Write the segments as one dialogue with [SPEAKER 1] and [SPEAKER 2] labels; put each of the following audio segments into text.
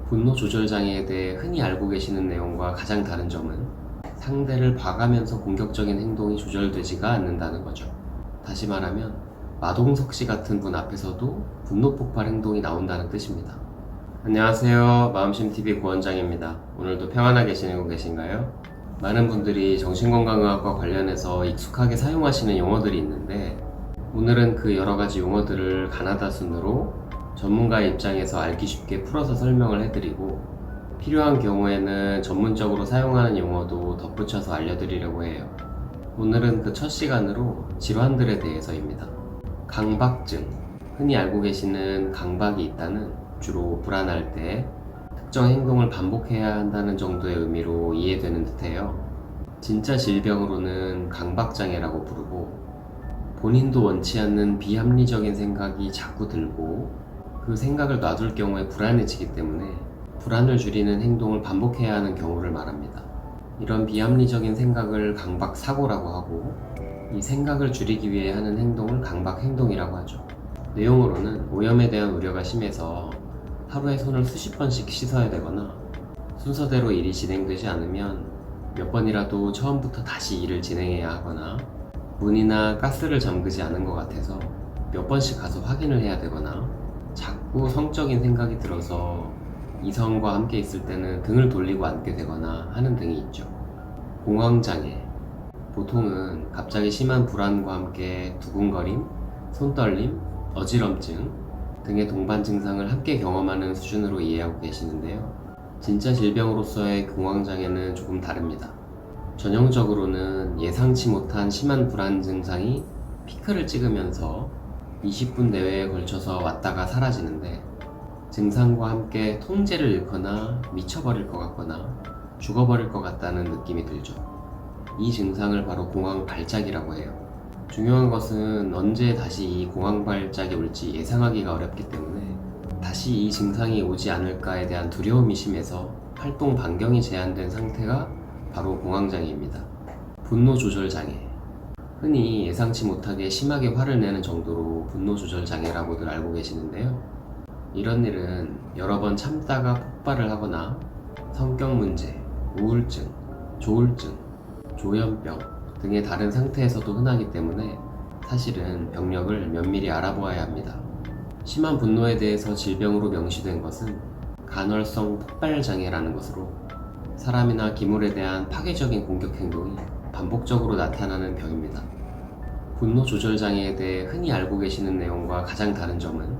[SPEAKER 1] 분노 조절 장애에 대해 흔히 알고 계시는 내용과 가장 다른 점은 상대를 봐가면서 공격적인 행동이 조절되지가 않는다는 거죠. 다시 말하면 마동석 씨 같은 분 앞에서도 분노 폭발 행동이 나온다는 뜻입니다. 안녕하세요. 마음심TV 고원장입니다. 오늘도 평안하게 지내고 계신가요? 많은 분들이 정신건강의학과 관련해서 익숙하게 사용하시는 용어들이 있는데 오늘은 그 여러가지 용어들을 가나다 순으로 전문가의 입장에서 알기 쉽게 풀어서 설명을 해드리고 필요한 경우에는 전문적으로 사용하는 용어도 덧붙여서 알려드리려고 해요. 오늘은 그 첫 시간으로 질환들에 대해서입니다. 강박증, 흔히 알고 계시는 강박이 있다는 주로 불안할 때 특정 행동을 반복해야 한다는 정도의 의미로 이해되는 듯해요. 진짜 질병으로는 강박장애라고 부르고 본인도 원치 않는 비합리적인 생각이 자꾸 들고 그 생각을 놔둘 경우에 불안해지기 때문에 불안을 줄이는 행동을 반복해야 하는 경우를 말합니다. 이런 비합리적인 생각을 강박사고라고 하고 이 생각을 줄이기 위해 하는 행동을 강박행동이라고 하죠. 내용으로는 오염에 대한 우려가 심해서 하루에 손을 수십 번씩 씻어야 되거나 순서대로 일이 진행되지 않으면 몇 번이라도 처음부터 다시 일을 진행해야 하거나 문이나 가스를 잠그지 않은 것 같아서 몇 번씩 가서 확인을 해야 되거나 자꾸 성적인 생각이 들어서 이성과 함께 있을 때는 등을 돌리고 앉게 되거나 하는 등이 있죠. 공황장애, 보통은 갑자기 심한 불안과 함께 두근거림, 손떨림, 어지럼증 등의 동반 증상을 함께 경험하는 수준으로 이해하고 계시는데요. 진짜 질병으로서의 공황장애는 조금 다릅니다. 전형적으로는 예상치 못한 심한 불안 증상이 피크를 찍으면서 20분 내외에 걸쳐서 왔다가 사라지는데 증상과 함께 통제를 잃거나 미쳐버릴 것 같거나 죽어버릴 것 같다는 느낌이 들죠. 이 증상을 바로 공황 발작이라고 해요. 중요한 것은 언제 다시 이 공황 발작이 올지 예상하기가 어렵기 때문에 다시 이 증상이 오지 않을까에 대한 두려움이 심해서 활동 반경이 제한된 상태가 바로 공황장애입니다. 분노 조절 장애, 흔히 예상치 못하게 심하게 화를 내는 정도로 분노 조절 장애라고들 알고 계시는데요. 이런 일은 여러 번 참다가 폭발을 하거나 성격 문제, 우울증, 조울증, 조현병 등의 다른 상태에서도 흔하기 때문에 사실은 병력을 면밀히 알아보아야 합니다. 심한 분노에 대해서 질병으로 명시된 것은 간헐성 폭발 장애라는 것으로 사람이나 기물에 대한 파괴적인 공격 행동이 반복적으로 나타나는 병입니다. 분노 조절 장애에 대해 흔히 알고 계시는 내용과 가장 다른 점은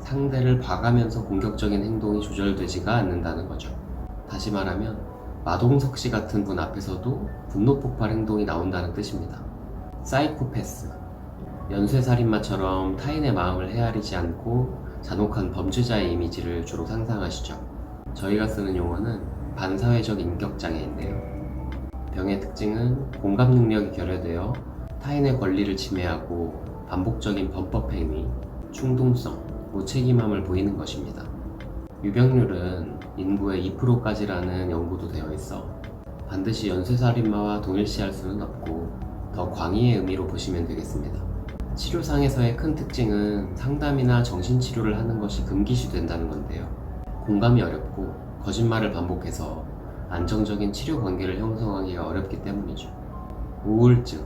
[SPEAKER 1] 상대를 봐가면서 공격적인 행동이 조절되지가 않는다는 거죠. 다시 말하면 마동석 씨 같은 분 앞에서도 분노 폭발 행동이 나온다는 뜻입니다. 사이코패스, 연쇄살인마처럼 타인의 마음을 헤아리지 않고 잔혹한 범죄자의 이미지를 주로 상상하시죠. 저희가 쓰는 용어는 반사회적 인격장애인데요. 병의 특징은 공감 능력이 결여되어 타인의 권리를 침해하고 반복적인 범법행위, 충동성, 무책임함을 보이는 것입니다. 유병률은 인구의 2%까지라는 연구도 되어 있어 반드시 연쇄살인마와 동일시할 수는 없고 더 광의의 의미로 보시면 되겠습니다. 치료상에서의 큰 특징은 상담이나 정신치료를 하는 것이 금기시된다는 건데요. 공감이 어렵고 거짓말을 반복해서 안정적인 치료 관계를 형성하기가 어렵기 때문이죠. 우울증,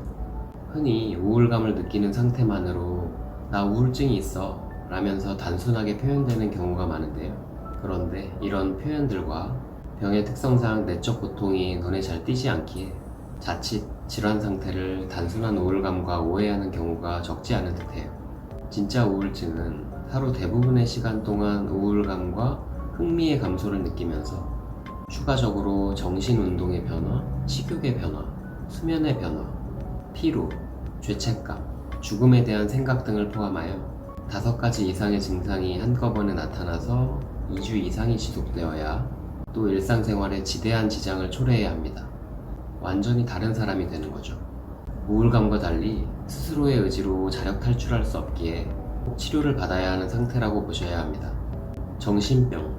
[SPEAKER 1] 흔히 우울감을 느끼는 상태만으로 나 우울증이 있어 라면서 단순하게 표현되는 경우가 많은데요. 그런데 이런 표현들과 병의 특성상 내적 고통이 눈에 잘 띄지 않기에 자칫 질환 상태를 단순한 우울감과 오해하는 경우가 적지 않은 듯해요. 진짜 우울증은 하루 대부분의 시간 동안 우울감과 흥미의 감소를 느끼면서 추가적으로 정신운동의 변화, 식욕의 변화, 수면의 변화, 피로, 죄책감, 죽음에 대한 생각 등을 포함하여 5가지 이상의 증상이 한꺼번에 나타나서 2주 이상이 지속되어야 또 일상생활에 지대한 지장을 초래해야 합니다. 완전히 다른 사람이 되는 거죠. 우울감과 달리 스스로의 의지로 자력 탈출할 수 없기에 꼭 치료를 받아야 하는 상태라고 보셔야 합니다. 정신병,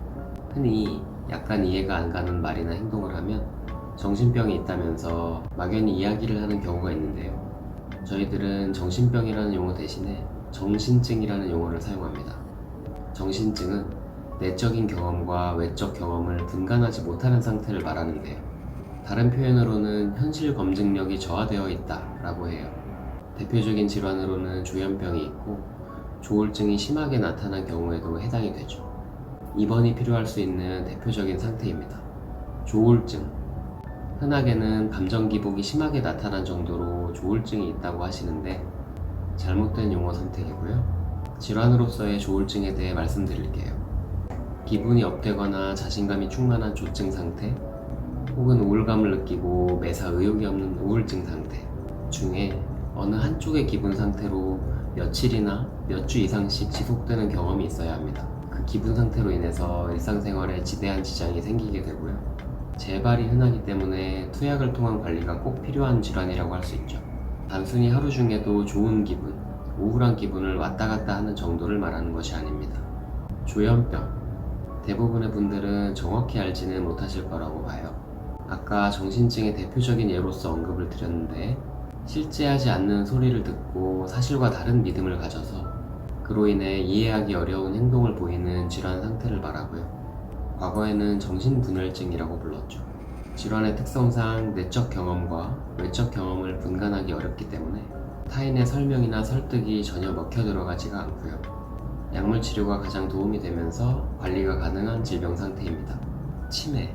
[SPEAKER 1] 흔히 약간 이해가 안 가는 말이나 행동을 하면 정신병이 있다면서 막연히 이야기를 하는 경우가 있는데요. 저희들은 정신병이라는 용어 대신에 정신증이라는 용어를 사용합니다. 정신증은 내적인 경험과 외적 경험을 분간하지 못하는 상태를 말하는데요. 다른 표현으로는 현실 검증력이 저하되어 있다라고 해요. 대표적인 질환으로는 조현병이 있고 조울증이 심하게 나타난 경우에도 해당이 되죠. 입원이 필요할 수 있는 대표적인 상태입니다. 조울증. 흔하게는 감정 기복이 심하게 나타난 정도로 조울증이 있다고 하시는데 잘못된 용어 선택이고요. 질환으로서의 조울증에 대해 말씀드릴게요. 기분이 업되거나 자신감이 충만한 조증 상태, 혹은 우울감을 느끼고 매사 의욕이 없는 우울증 상태 중에 어느 한쪽의 기분 상태로 며칠이나 몇 주 이상씩 지속되는 경험이 있어야 합니다. 그 기분 상태로 인해서 일상생활에 지대한 지장이 생기게 되고요. 재발이 흔하기 때문에 투약을 통한 관리가 꼭 필요한 질환이라고 할 수 있죠. 단순히 하루 중에도 좋은 기분, 우울한 기분을 왔다 갔다 하는 정도를 말하는 것이 아닙니다. 조현병. 대부분의 분들은 정확히 알지는 못하실 거라고 봐요. 아까 정신증의 대표적인 예로서 언급을 드렸는데 실제 하지 않는 소리를 듣고 사실과 다른 믿음을 가져서 그로 인해 이해하기 어려운 행동을 보이는 질환 상태를 말하고요. 과거에는 정신분열증이라고 불렀죠. 질환의 특성상 내적 경험과 외적 경험을 분간하기 어렵기 때문에 타인의 설명이나 설득이 전혀 먹혀 들어가지가 않고요. 약물 치료가 가장 도움이 되면서 관리가 가능한 질병 상태입니다. 치매.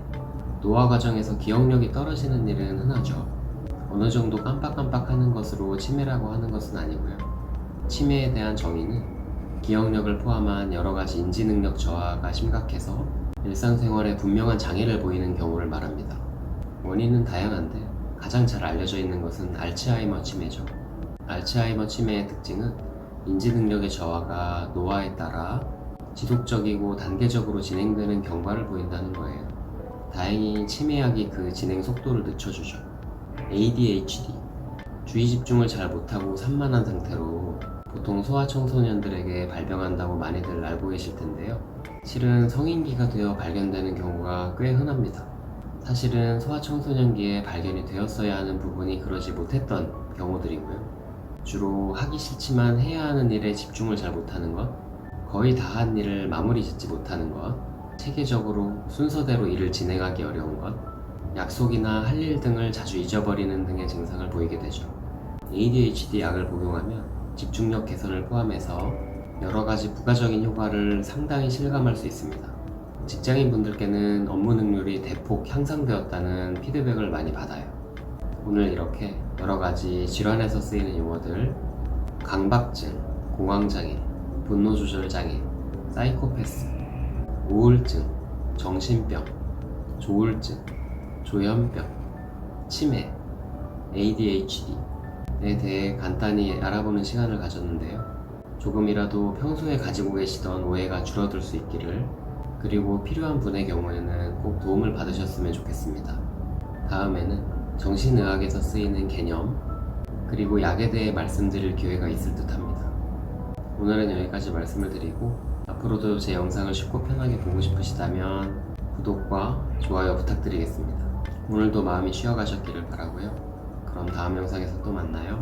[SPEAKER 1] 노화 과정에서 기억력이 떨어지는 일은 흔하죠. 어느 정도 깜빡깜빡하는 것으로 치매라고 하는 것은 아니고요. 치매에 대한 정의는 기억력을 포함한 여러 가지 인지 능력 저하가 심각해서 일상생활에 분명한 장애를 보이는 경우를 말합니다. 원인은 다양한데 가장 잘 알려져 있는 것은 알츠하이머 치매죠. 알츠하이머 치매의 특징은 인지 능력의 저하가 노화에 따라 지속적이고 단계적으로 진행되는 경과를 보인다는 거예요. 다행히 치매약이 그 진행 속도를 늦춰주죠. ADHD, 주의 집중을 잘 못하고 산만한 상태로 보통 소아청소년들에게 발병한다고 많이들 알고 계실 텐데요. 실은 성인기가 되어 발견되는 경우가 꽤 흔합니다. 사실은 소아청소년기에 발견이 되었어야 하는 부분이 그러지 못했던 경우들이고요. 주로 하기 싫지만 해야 하는 일에 집중을 잘 못하는 것, 거의 다 한 일을 마무리 짓지 못하는 것, 체계적으로 순서대로 일을 진행하기 어려운 것, 약속이나 할 일 등을 자주 잊어버리는 등의 증상을 보이게 되죠. ADHD 약을 복용하면 집중력 개선을 포함해서 여러 가지 부가적인 효과를 상당히 실감할 수 있습니다. 직장인 분들께는 업무 능률이 대폭 향상되었다는 피드백을 많이 받아요. 오늘 이렇게 여러 가지 질환에서 쓰이는 용어들, 강박증, 공황장애, 분노조절장애, 사이코패스, 우울증, 정신병, 조울증, 조현병, 치매, ADHD에 대해 간단히 알아보는 시간을 가졌는데요. 조금이라도 평소에 가지고 계시던 오해가 줄어들 수 있기를, 그리고 필요한 분의 경우에는 꼭 도움을 받으셨으면 좋겠습니다. 다음에는 정신의학에서 쓰이는 개념, 그리고 약에 대해 말씀드릴 기회가 있을 듯 합니다. 오늘은 여기까지 말씀을 드리고 앞으로도 제 영상을 쉽고 편하게 보고 싶으시다면 구독과 좋아요 부탁드리겠습니다. 오늘도 마음이 쉬어가셨기를 바라고요. 그럼 다음 영상에서 또 만나요.